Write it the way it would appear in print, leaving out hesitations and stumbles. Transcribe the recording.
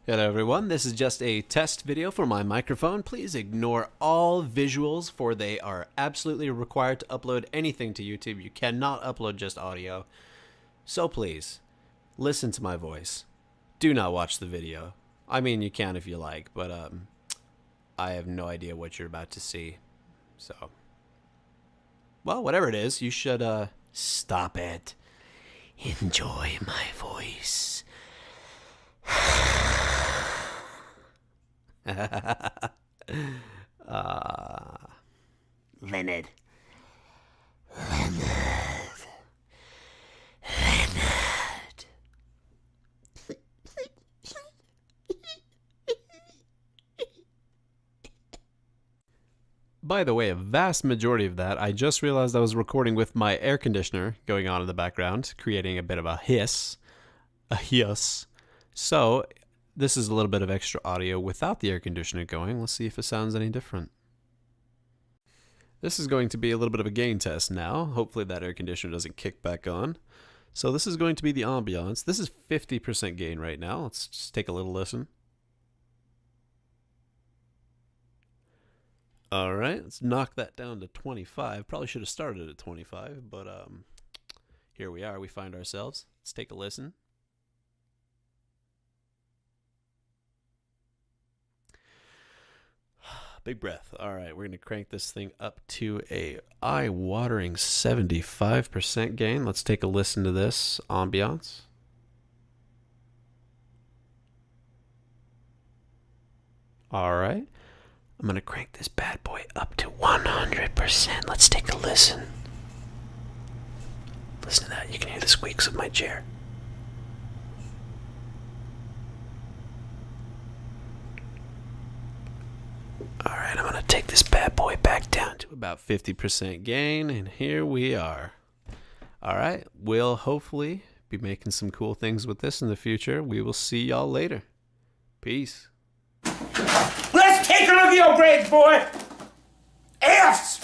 Hello everyone, this is just a test video for my microphone. Please ignore all visuals for they are absolutely required to upload anything to YouTube. You cannot upload just audio. So please, listen to my voice. Do not watch the video. I mean, you can if you like, but I have no idea what you're about to see. So, well, whatever it is, you should stop it. Enjoy my voice. Leonard. By the way, a vast majority of that, I just realized I was recording with my air conditioner going on in the background, creating a bit of a hiss. A hiss. So, this is a little bit of extra audio without the air conditioner going. Let's see if it sounds any different. This is going to be a little bit of a gain test now. Hopefully that air conditioner doesn't kick back on. So this is going to be the ambiance. This is 50% gain right now. Let's just take a little listen. All right, let's knock that down to 25. Probably should have started at 25, but here we are. We find ourselves. Let's take a listen. Big breath. All right, we're going to crank this thing up to a eye-watering 75% gain. Let's take a listen to this ambiance. All right. I'm going to crank this bad boy up to 100%. Let's take a listen. Listen to that. You can hear the squeaks of my chair. All right, I'm going to take this bad boy back down to about 50% gain, and here we are. All right, we'll hopefully be making some cool things with this in the future. We will see y'all later. Peace. Let's take a look at your grades, boy! F's!